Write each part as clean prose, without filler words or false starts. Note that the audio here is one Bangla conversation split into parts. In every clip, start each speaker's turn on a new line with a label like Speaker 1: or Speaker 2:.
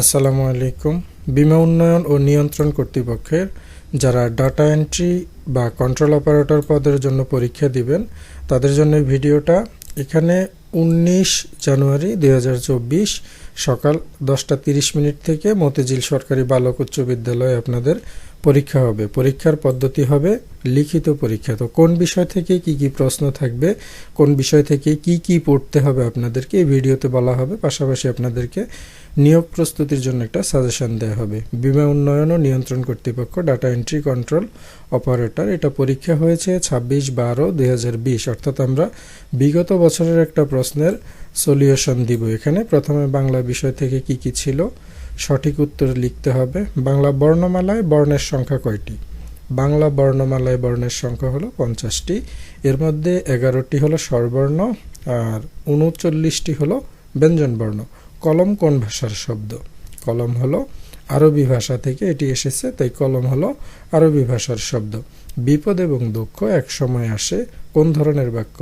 Speaker 1: আসসালামু আলাইকুম। বীমা উন্নয়ন ও নিয়ন্ত্রণ কর্তৃপক্ষের যারা ডাটা এন্ট্রি বা কন্ট্রোল অপারেটর পদের জন্য পরীক্ষা দিবেন তাদের জন্য এই ভিডিওটা। এখানে 19 জানুয়ারি 2024 সকাল 10:30 থেকে মতিঝিল সরকারি বালক উচ্চ বিদ্যালয়ে আপনাদের পরীক্ষা হবে। পরীক্ষার পদ্ধতি হবে লিখিত পরীক্ষা। তো কোন বিষয় থেকে কি কি প্রশ্ন থাকবে, কোন বিষয় থেকে কি কি পড়তে হবে আপনাদেরকে এই ভিডিওতে বলা হবে। পাশাপাশি আপনাদেরকে নিয়োগ প্রস্তুতির জন্য একটা সাজেশন দেওয়া হবে। বীমা উন্নয়ন ও নিয়ন্ত্রণ কর্তৃপক্ষ ডাটা এন্ট্রি কন্ট্রোল অপারেটর, এটা পরীক্ষা হয়েছে 26/12/2020, অর্থাৎ আমরা বিগত বছরের একটা প্রশ্নের সলিউশন দিব। এখানে প্রথমে বাংলা বিষয় থেকে কি কি ছিল সঠিক উত্তর লিখতে হবে। বাংলা বর্ণমালায় বর্ণের সংখ্যা কয়টি? বাংলা বর্ণমালায় বর্ণের সংখ্যা হলো 50টি। এর মধ্যে 11টি হলো স্বরবর্ণ আর 39টি হলো ব্যঞ্জনবর্ণ। কলম কোন ভাষার শব্দ? কলম হলো আরবি ভাষা থেকে এটি এসেছে, তাই কলম হলো আরবি ভাষার শব্দ। বিপদ এবং দুঃখ এক সময় আসে কোন ধরনের বাক্য?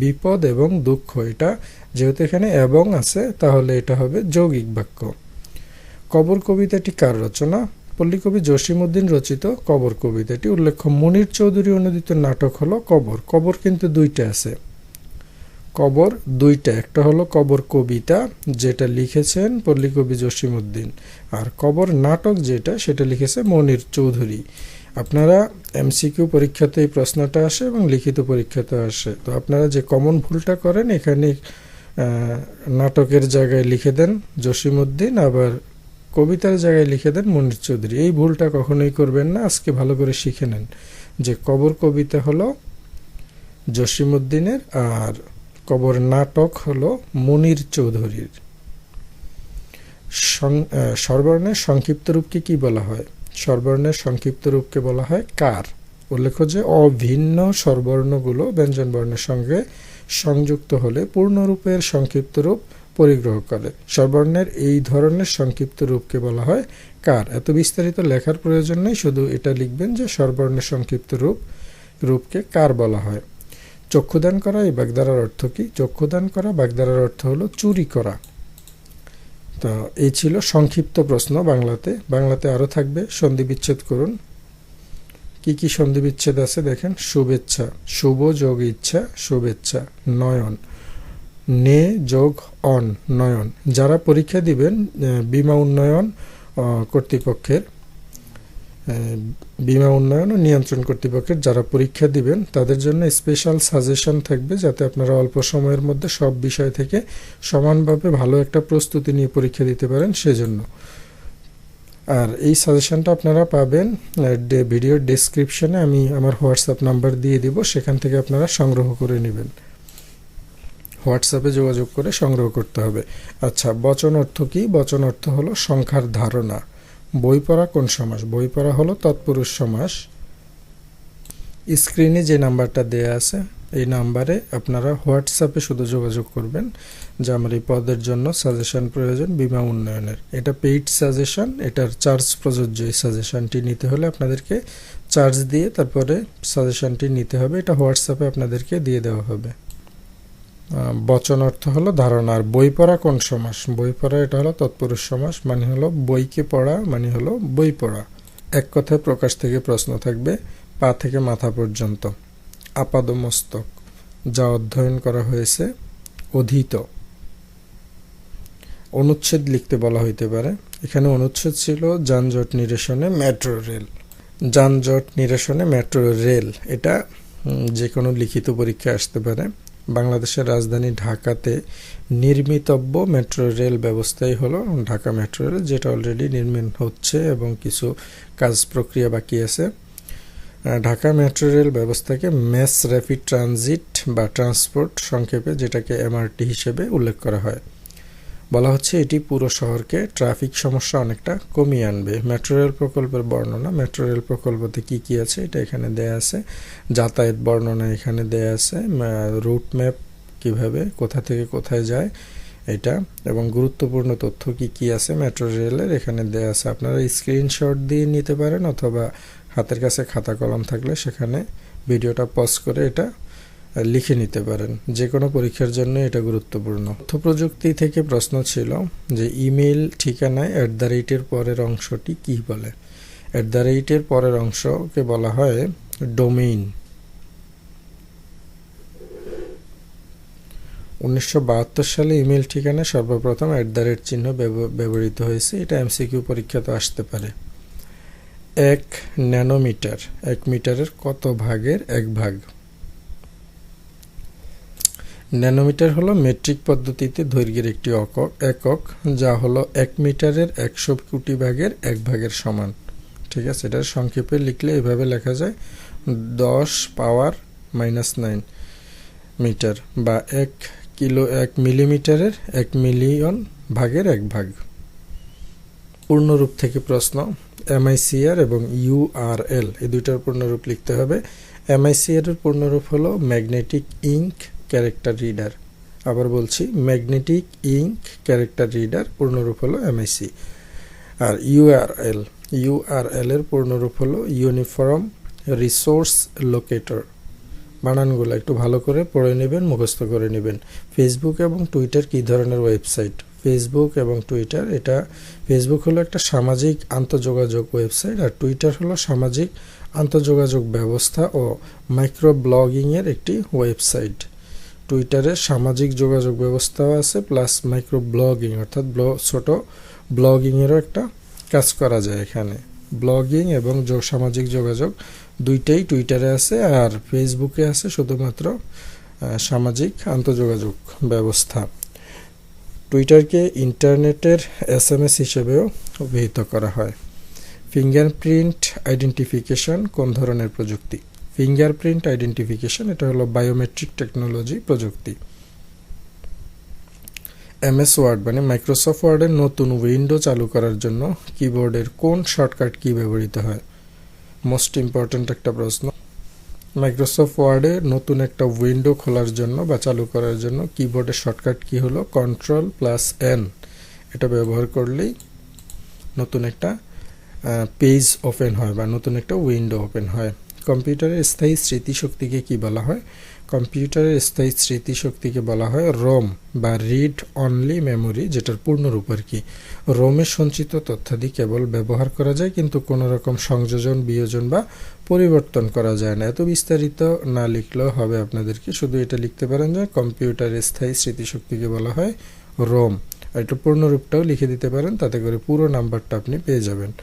Speaker 1: বিপদ এবং দুঃখ, এটা যেহেতু এখানে এবং আছে তাহলে এটা হবে যৌগিক বাক্য। কবর কবিতাটি কার রচনা? পল্লীকবি জসিমউদ্দিন রচিত কবর কবিতাটি। উল্লেখ্য মনির চৌধুরী অনুদিত নাটক হলো কবর। কবর কিন্তু দুইটা আছে, কবর দুইটা, একটা হলো কবর কবিতা যেটা লিখেছেন পল্লীকবি জসিমউদ্দিন, আর কবর নাটক যেটা সেটা লিখেছে মনির চৌধুরী। আপনারা এমসিকিউ পরীক্ষাতে এই প্রশ্নটা আসে এবং লিখিত পরীক্ষাতে আসে। তো আপনারা যে কমন ভুলটা করেন, এখানে নাটকের জায়গায় লিখে দেন জসিমউদ্দিন, আবার কবিতার জায়গায় লিখে দেন মনির চৌধুরী। এই ভুলটা কখনোই করবেন না। আজকে ভালো করে শিখে নেন যে কবর কবিতা হলো জসিমউদ্দিনের আর কবর নাটক হলো মনির চৌধুরীর। স্বরবর্ণের সংক্ষিপ্ত রূপকে কি বলা হয়? স্বরবর্ণের সংক্ষিপ্ত রূপকে বলা হয় কার। উল্লেখ্য যে অভিন্ন স্বরবর্ণগুলো ব্যঞ্জনবর্ণের সঙ্গে সংযুক্ত হলে পূর্ণরূপের সংক্ষিপ্ত রূপ পরিগ্রহ করে। স্বরবর্ণের এই ধরনের সংক্ষিপ্ত রূপকে বলা হয় কার। এত বিস্তারিত লেখার প্রয়োজন নেই, শুধু এটা লিখবেন যে স্বরবর্ণের সংক্ষিপ্ত রূপকে কার বলা হয়। চক্ষুদান করা এই বাগধারার অর্থ কি? চক্ষুদান করা বাগধারার অর্থ হলো চুরি করা। তো এই ছিল সংক্ষিপ্ত প্রশ্ন বাংলাতে। বাংলাতে আরও থাকবে। সন্ধি বিচ্ছেদ করুন। কি কি সন্ধি বিচ্ছেদ আছে দেখেন। শুভেচ্ছা, শুভ যোগ ইচ্ছা, শুভেচ্ছা। নয়ন, নে যোগ অন, নয়ন। যারা পরীক্ষা দিবেন বীমা উন্নয়ন কর্তৃপক্ষের, বীমা উন্নয়ন ও নিয়ন্ত্রণ কর্তৃপক্ষের যারা পরীক্ষা দিবেন তাদের জন্য স্পেশাল সাজেশন থাকবে, যাতে আপনারা অল্প সময়ের মধ্যে সব বিষয় থেকে সমানভাবে ভালো একটা প্রস্তুতি নিয়ে পরীক্ষা দিতে পারেন সেজন্য। আর এই সাজেশনটা আপনারা পাবেন ভিডিওর ডেসক্রিপশনে, আমি আমার হোয়াটসঅ্যাপ নাম্বার দিয়ে দিব, সেখান থেকে আপনারা সংগ্রহ করে নেবেন। হোয়াটসঅ্যাপে যোগাযোগ করে সংগ্রহ করতে হবে। আচ্ছা, বচন অর্থ কি? বচন অর্থ হলো সংখ্যার ধারণা। বই পড়া কোন সমাস? বই পড়া হলো তৎপুরুষ সমাস। স্ক্রিনে যে নাম্বারটা দেয়া আছে এই নাম্বারে আপনারা হোয়াটসঅ্যাপে শুধু যোগাযোগ করবেন যে আমার এই পদের জন্য সাজেশন প্রয়োজন বীমা উন্নয়নের। এটা পেইড সাজেশন, এটার চার্জ প্রযোজ্য। এই সাজেশনটি নিতে হলে আপনাদেরকে চার্জ দিয়ে তারপরে সাজেশনটি নিতে হবে। এটা হোয়াটসঅ্যাপে আপনাদেরকে দিয়ে দেওয়া হবে। বচন অর্থ হলো ধারণা। আর বই পড়া কোন সমাস? বই পড়া এটা হলো তৎপুরুষ সমাস, মানে হলো বইকে পড়া, মানে হলো বই পড়া। এক কথায় প্রকাশ থেকে প্রশ্ন থাকবে। পা থেকে মাথা পর্যন্ত। আপাদমস্তক, যা অধ্যয়ন করা হয়েছে। অধীত। অনুচ্ছেদ লিখতে বলা হইতে পারে। এখানে অনুচ্ছেদ ছিল যানজট নিরসনে মেট্রো রেল। যানজট নিরসনে মেট্রো রেল, এটা যে কোনো লিখিত পরীক্ষায় আসতে পারে। বাংলাদেশের রাজধানী ঢাকাতে নির্মিতব্য মেট্রো রেল ব্যবস্থাই হলো ঢাকা মেট্রো রেল, যেটা অলরেডি নির্মাণ হচ্ছে এবং কিছু কাজ প্রক্রিয়া বাকি আছে। ঢাকা মেট্রো রেল ব্যবস্থাকে ম্যাস র্যাপিড ট্রানজিট বা ট্রান্সপোর্ট সংক্ষেপে, যেটাকে এমআরটি হিসেবে উল্লেখ করা হয়। বলা হচ্ছে এটি পুরো শহরকে ট্রাফিক সমস্যা অনেকটা কমিয়ে আনবে। মেট্রো রেল প্রকল্পের বর্ণনা। মেট্রো রেল প্রকল্পতে কি কি আছে এটা এখানে দেয়া আছে। যাতায়াত বর্ণনা এখানে দেয়া আছে। রুট ম্যাপ, কিভাবে কোথা থেকে কোথায় যায় এটা, এবং গুরুত্বপূর্ণ তথ্য কি কি আছে মেট্রো রেলের এখানে দেয়া আছে। আপনারা স্ক্রিনশট দিয়ে নিতে পারেন, অথবা হাতের কাছে খাতা কলম থাকলে সেখানে ভিডিওটা পজ করে এটা লিখে নিতে পারেন। যে কোনো পরীক্ষার জন্য এটা গুরুত্বপূর্ণ। তথ্য প্রযুক্তি থেকে প্রশ্ন ছিল যে ইমেল ঠিকানায় @এর পরের অংশটি কি বলে। @এর পরের অংশকে বলা হয় ডোমেইন। 1972 সালে ইমেল ঠিকানায় সর্বপ্রথম চিহ্ন ব্যবহৃত হয়েছে। এটা এমসিকিউ পরীক্ষাতে আসতে পারে। 1 ন্যানোমিটার 1 মিটারের কত ভাগের 1 ভাগ। ন্যানোমিটার হলো মেট্রিক পদ্ধতিতে দৈর্ঘ্যের একটি একক, যা হলো 1 মিটারের 100 কোটি ভাগের 1 ভাগের সমান। ঠিক আছে, এটা সংক্ষেপে লিখলে এভাবে লেখা যায় 10 পাওয়ার -9 মিটার, বা 1 মিলিমিটারের 1 মিলিয়ন ভাগের 1 ভাগ। পূর্ণরূপ থেকে প্রশ্ন, MICR এবং URL এই দুইটার পূর্ণরূপ লিখতে হবে। MICR এর পূর্ণরূপ হলো ম্যাগনেটিক ইঙ্ক ক্যারেক্টার রিডার। আবার বলছি, ম্যাগনেটিক ইঙ্ক ক্যারেক্টার রিডার পূর্ণরূপ হলো MIC। আর URL এর পূর্ণরূপ হলো ইউনিফর্ম রিসোর্স লোকেটর। বানানগুলো একটু ভালো করে পড়ে নেবেন, মুখস্থ করে নেবেন। ফেসবুক এবং টুইটার কী ধরনের ওয়েবসাইট? ফেসবুক এবং টুইটার, এটা ফেসবুক হলো একটা সামাজিক আন্তঃযোগাযোগ ওয়েবসাইট, আর টুইটার হলো সামাজিক আন্তঃযোগাযোগ ব্যবস্থা ও মাইক্রো ব্লগিংয়ের একটি ওয়েবসাইট। টুইটারে সামাজিক যোগাযোগ ব্যবস্থাও আছে, প্লাস মাইক্রো ব্লগিং অর্থাৎ ছোট ব্লগিংয়েরও একটা কাজ করা যায় এখানে। ব্লগিং এবং সামাজিক যোগাযোগ দুইটাই টুইটারে আছে, আর ফেসবুকে আছে শুধুমাত্র সামাজিক আন্তঃযোগাযোগ ব্যবস্থা। টুইটারকে ইন্টারনেটের SMS হিসেবেও অভিহিত করা হয়। ফিঙ্গারপ্রিন্ট আইডেন্টিফিকেশন কোন ধরনের প্রযুক্তি? ফিঙ্গারপ্রিন্ট আইডেন্টিফিকেশন এটা হলো বায়োমেট্রিক টেকনোলজি প্রযুক্তি। MS ওয়ার্ড মানে মাইক্রোসফট ওয়ার্ডের নতুন উইন্ডো চালু করার জন্য কিবোর্ডের কোন শর্টকাট কি ব্যবহৃত হয়? মোস্ট ইম্পর্ট্যান্ট একটা প্রশ্ন। মাইক্রোসফট ওয়ার্ডে নতুন একটা উইন্ডো খোলার জন্য বা চালু করার জন্য কিবোর্ডের শর্টকাট কি হলো? Ctrl+N। এটা ব্যবহার করলেই নতুন একটা পেজ ওপেন হয় বা নতুন একটা উইন্ডো ওপেন হয়। কম্পিউটারের স্থায়ী স্মৃতিশক্তিকে কি বলা হয়? কম্পিউটারের স্থায়ী স্মৃতিশক্তিকে বলা হয় রোম বা রিড অনলি মেমোরি, যেটার পূর্ণরূপ আর কি। রোমে সঞ্চিত তথ্যাদি কেবল ব্যবহার করা যায়, কিন্তু কোনো রকম সংযোজন, বিয়োজন বা পরিবর্তন করা যায় না। এত বিস্তারিত না লিখলেও হবে আপনাদেরকে, শুধু এটা লিখতে পারেন যে কম্পিউটারের স্থায়ী স্মৃতিশক্তিকে বলা হয় রোম। আর এটা পূর্ণরূপটাও লিখে দিতে পারেন, তাতে করে পুরো নাম্বারটা আপনি পেয়ে যাবেন।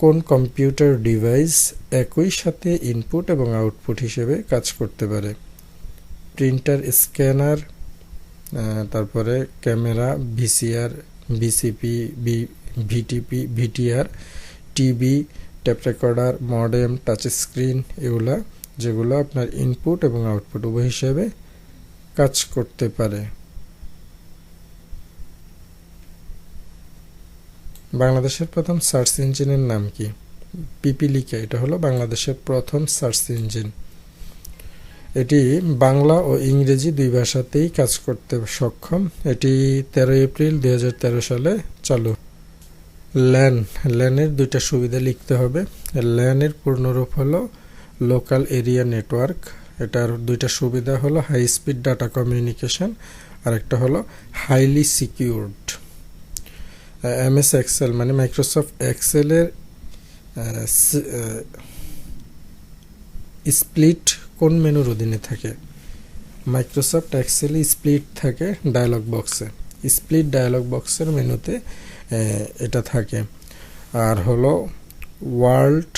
Speaker 1: কোন কম্পিউটার ডিভাইস একই সাথে ইনপুট এবং আউটপুট হিসেবে কাজ করতে পারে? প্রিন্টার, স্ক্যানার, তারপরে camera, VCR, VCP, VTP, VTR, TV, tape recorder, modem, touch screen, এগুলা যেগুলো আপনার ইনপুট এবং আউটপুট উভয় হিসেবে কাজ করতে পারে। বাংলাদেশের প্রথম সার্চ ইঞ্জিনের নাম কি? পিপিলিকা। এটা হলো বাংলাদেশের প্রথম সার্চ ইঞ্জিন। এটি বাংলা ও ইংরেজি দুই ভাষাতেই কাজ করতে সক্ষম। এটি 13 এপ্রিল 2013 সালে চালু। ল্যানের দুইটা সুবিধা লিখতে হবে। ল্যানের পূর্ণরূপ হলো লোকাল এরিয়া নেটওয়ার্ক। এটার দুইটা সুবিধা হলো হাই স্পিড ডাটা কমিউনিকেশন, আর একটা হলো হাইলি সিকিউরড। MS এক্সেল মানে মাইক্রোসফট এক্সেলের স্প্লিট কোন মেনুর অধীনে থাকে? মাইক্রোসফট এক্সেলে স্প্লিট থাকে ডায়ালগ বক্সে। স্প্লিট ডায়ালগ বক্সের মেনুতে এটা থাকে। আর হলো ওয়ার্ল্ড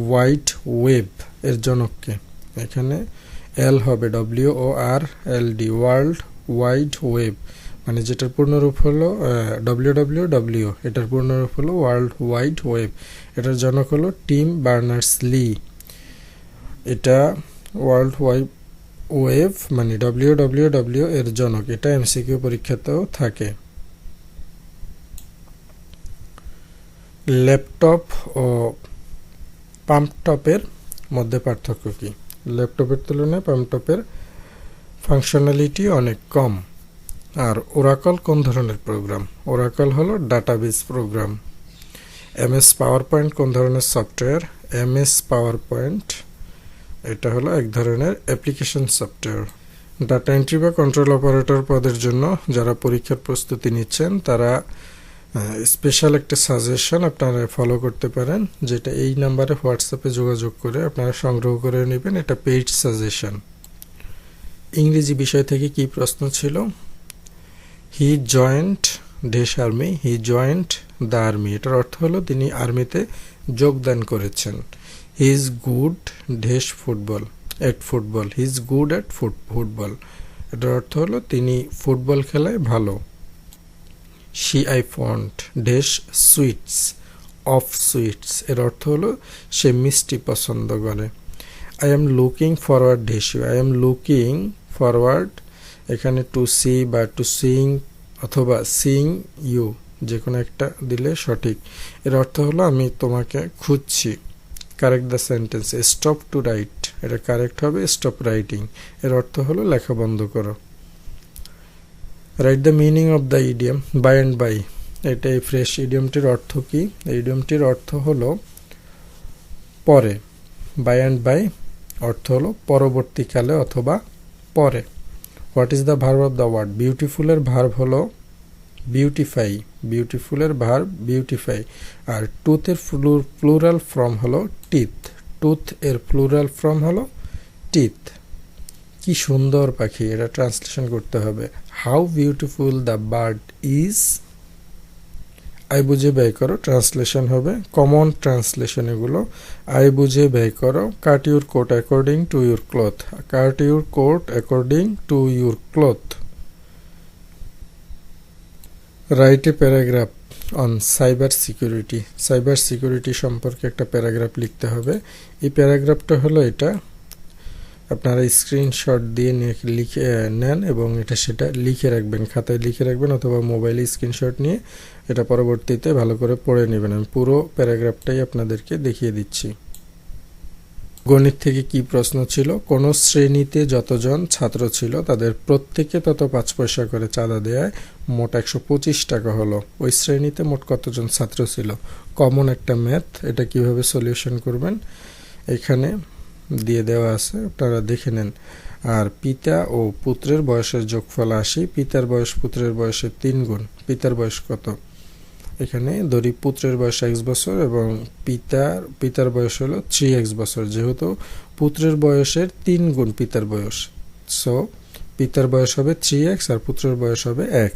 Speaker 1: ওয়াইড ওয়েব এর জনককে? এখানে L হবে, WORLD, ওয়ার্ল্ড ওয়াইড ওয়েব, মানে যেটার পূর্ণরূপ হলো WWW, এটার পূর্ণরূপ হলো ওয়ার্ল্ড ওয়াইড ওয়েব। এটার জনক হলো টিম বার্নার্স-লি। এটা ওয়ার্ল্ড ওয়াইড ওয়েব মানে WWW এর জনক। এটা MCQ পরীক্ষাতেও থাকে। ল্যাপটপ ও পাম্পটপের মধ্যে পার্থক্য কি? ল্যাপটপের তুলনায় পাম্পটপের ফাংশনালিটি অনেক কম। আর ওরাকল কোন ধরনের প্রোগ্রাম? ওরাকল হলো database program. MS PowerPoint কোন ধরনের সফটওয়্যার? MS পাওয়ার পয়েন্ট এটা হলো এক ধরনের অ্যাপ্লিকেশন সফটওয়্যার। ডাটা এন্ট্রি বা কন্ট্রোল অপারেটর পদের জন্য যারা পরীক্ষার প্রস্তুতি নিচ্ছেন তারা স্পেশাল একটা সাজেশন আপনারা ফলো করতে পারেন, যেটা এই নাম্বারে হোয়াটসঅ্যাপে যোগাযোগ করে আপনারা সংগ্রহ করে নেবেন। এটা পেইড সাজেশন। ইংরেজি বিষয় থেকে কি প্রশ্ন ছিল? He joint dash army, he joint the army, এটার অর্থ হলো তিনি আর্মিতে যোগদান করেছেন। He is good dash football, at football, he is good at football, এটার অর্থ হলো তিনি ফুটবল খেলায় ভালো। She I fond dash sweets, of sweets, এর অর্থ হলো সে মিষ্টি পছন্দ করে। I am looking forward dash you, I am looking forward, এখানে টু সি বা টু সিং অথবা সিং ইউ যে কোনো একটা দিলে সঠিক। এর অর্থ হলো আমি তোমাকে খুঁজছি। Correct the sentence, stop to write, এটা কারেক্ট হবে স্টপ রাইটিং, এর অর্থ হলো লেখা বন্ধ করো। Write the meaning of the idiom by and by, এটা এই ফ্রেশ ইডিয়মটির অর্থ কি? ইডিয়মটির অর্থ হলো পরে। বাই অ্যান্ড বাই অর্থ হলো পরবর্তীকালে অথবা পরে। What is the verb of the word? বিউটিফুলের ভার্ব হলো বিউটিফাই, বিউটিফুলের ভার্ব বিউটিফাই। আর টুথের প্লুরাল ফর্ম হলো টিথ, টুথ এর প্লুরাল ফর্ম হলো টিথ। কি সুন্দর পাখি, এটা ট্রান্সলেশন করতে হবে। How beautiful the bird is, আই বুঝে ব্যয় করো, ট্রান্সলেশন হবে কমন ট্রান্সলেশন এগুলো। আই বুঝে ব্যয় করো। Cut your coat according to your cloth, cut your coat according to your cloth. Write a paragraph on cyber security, cyber security সম্পর্কে একটা প্যারাগ্রাফ লিখতে হবে। এই প্যারাগ্রাফটা হলো এটা, আপনারা স্ক্রিনশট দিয়ে লিখে নেন এবং সেটা লিখে রাখবেন, খাতায় লিখে রাখবেন অথবা মোবাইলে স্ক্রিনশট নিয়ে এটা পরবর্তীতে ভালো করে পড়ে নেবেন। আমি পুরো প্যারাগ্রাফটাই আপনাদেরকে দেখিয়ে দিচ্ছি। গণিত থেকে কি প্রশ্ন ছিল? কোন শ্রেণীতে যতজন ছাত্র ছিল তাদের প্রত্যেকে তত 5 পয়সা করে চাঁদা দেয়, মোট 125 টাকা হলো। ওই শ্রেণীতে মোট কতজন ছাত্র ছিল? কমন একটা ম্যাথ, এটা কিভাবে সলিউশন করবেন এখানে দিয়ে দেওয়া আছে, আপনারা দেখে নেন। আর পিতা ও পুত্রের বয়সের যোগফল 80, পিতার বয়স পুত্রের বয়সের 3 গুণ। পিতার বয়স কত? এখানে ধরি পুত্রের বয়স x বছর এবং পিতার বয়স হলো 3x বছর, যেহেতু পুত্রের বয়সের 3 গুণ পিতার বয়স, সো পিতার বয়স হবে 3x আর পুত্রের বয়স হবে x।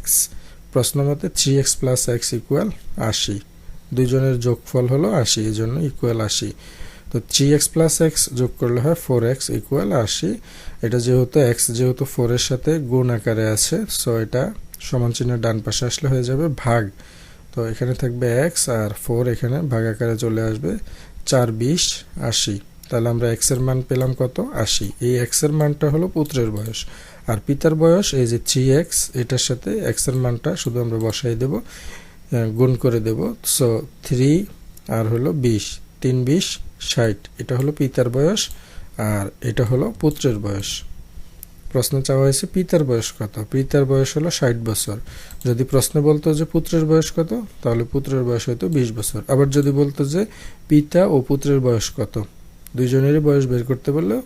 Speaker 1: প্রশ্ন মতে 3x প্লাস x ইকুয়াল 80, দুইজনের যোগফল হলো 80, এই জন্য ইকুয়াল 80। তো 3x প্লাস x যোগ করলে হয় 4x ইকুয়াল 80। এটা যেহেতু x যেহেতু 4 এর সাথে গুণ আকারে আছে, সো এটা সমান চিহ্নের ডান পাশে আসলে হয়ে যাবে ভাগ। তো এখানে থাকবে x আর 4 এখানে ভাগ আকারে চলে আসবে, 4 20 80। তাহলে আমরা x এর মান পেলাম কত? 80। এই x এর মানটা হলো পুত্রের বয়স, আর পিতার বয়স এই যে 3x, এটার সাথে x এর মানটা শুধু আমরা বসাই দেব, গুণ করে দেব। সো 3 আর হলো 20, 3 20 60, এটা হলো পিতার বয়স আর এটা হলো পুত্রের বয়স। প্রশ্ন চাওয়া হয়েছে পিতার বয়স কত? পিতার বয়স হলো 60 বছর। যদি প্রশ্ন বলতো যে পুত্রের বয়স কত, তাহলে পুত্রের বয়স হয়তো 20 বছর। আবার যদি বলতো যে পিতা ও পুত্রের বয়স কত, দুইজনেরই বয়স বের করতে বললেও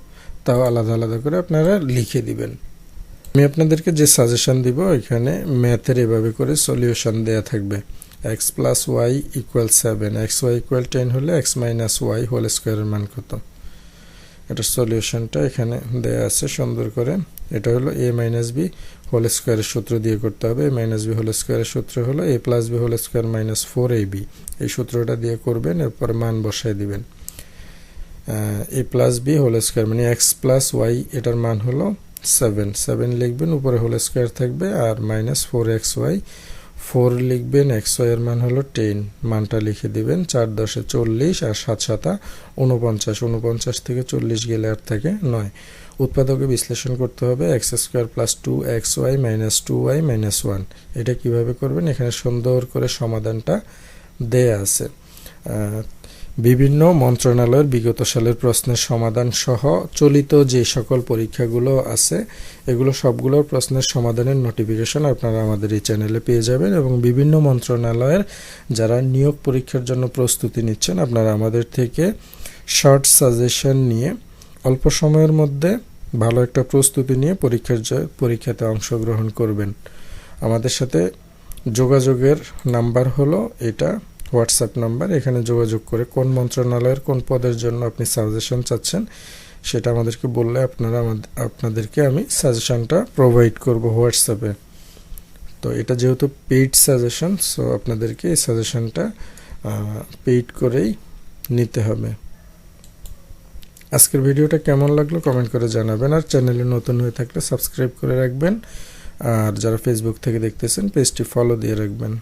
Speaker 1: তাও আলাদা আলাদা করে আপনারা লিখে দিবেন। আমি আপনাদেরকে যে সাজেশন দিব, এখানে ম্যাথের এভাবে করে সলিউশন দেয়া থাকবে। x plus y equal 7, xy equal 10 হলে x মাইনাস ওয়াই হোল স্কোয়ারের মান কত? এটার সলিউশনটা এখানে দেয়া আছে সুন্দর করে। এটা হলো a মাইনাস বি হোল স্কোয়ারের সূত্র দিয়ে করতে হবে। a মাইনাস বি হোল স্কোয়ারের সূত্র হলো a plus b whole square minus 4ab, এই সূত্রটা দিয়ে করবেন, এরপর মান বসাই দিবেন। a plus b whole square মানে x প্লাস ওয়াই, এটার মান হলো 7 লিখবেন, উপরে হোল স্কোয়ার থাকবে, আর মাইনাস 4xy, 4 লিখবেন, xy এর মান হলো 10, মানটা লিখে দিবেন। 4 10 40 আর 7 7 49, 49 থেকে 40 গেলে আর থাকে 9। উৎপাদকে বিশ্লেষণ করতে হবে x square plus 2xy minus 2y minus 1। এটা কিভাবে করবেন? এখানে সুন্দর করে সমাধানটা দেয়া আছে। বিভিন্ন মন্ত্রণালয়ের বিগত সালের প্রশ্নের সমাধান সহ চলিত যে সকল পরীক্ষাগুলো আছে, এগুলো সবগুলোর প্রশ্নের সমাধানের নোটিফিকেশন আপনারা আমাদের এই চ্যানেলে পেয়ে যাবেন। এবং বিভিন্ন মন্ত্রণালয়ের যারা নিয়োগ পরীক্ষার জন্য প্রস্তুতি নিচ্ছেন, আপনারা আমাদের থেকে শর্ট সাজেশন নিয়ে অল্প সময়ের মধ্যে ভালো একটা প্রস্তুতি নিয়ে পরীক্ষাতে অংশগ্রহণ করবেন। আমাদের সাথে যোগাযোগের নাম্বার হলো এটা, হোয়াটসঅ্যাপ নাম্বার। এখানে যোগাযোগ করে কোন মন্ত্রণালয়ের কোন পদের জন্য আপনি সাজেশন চাচ্ছেন সেটা আমাদেরকে বললে আপনাদেরকে আমি সাজেশনটা প্রোভাইড করব হোয়াটসঅ্যাপে। তো এটা যেহেতু পেইড সাজেশন, সো আপনাদেরকে এই সাজেশনটা পেইড করেই নিতে হবে। আজকের ভিডিওটা কেমন লাগলো কমেন্ট করে জানাবেন, আর চ্যানেলে নতুন হয়ে থাকলে সাবস্ক্রাইব করে রাখবেন, আর যারা ফেসবুক থেকে দেখতেছেন পেজটি ফলো দিয়ে রাখবেন।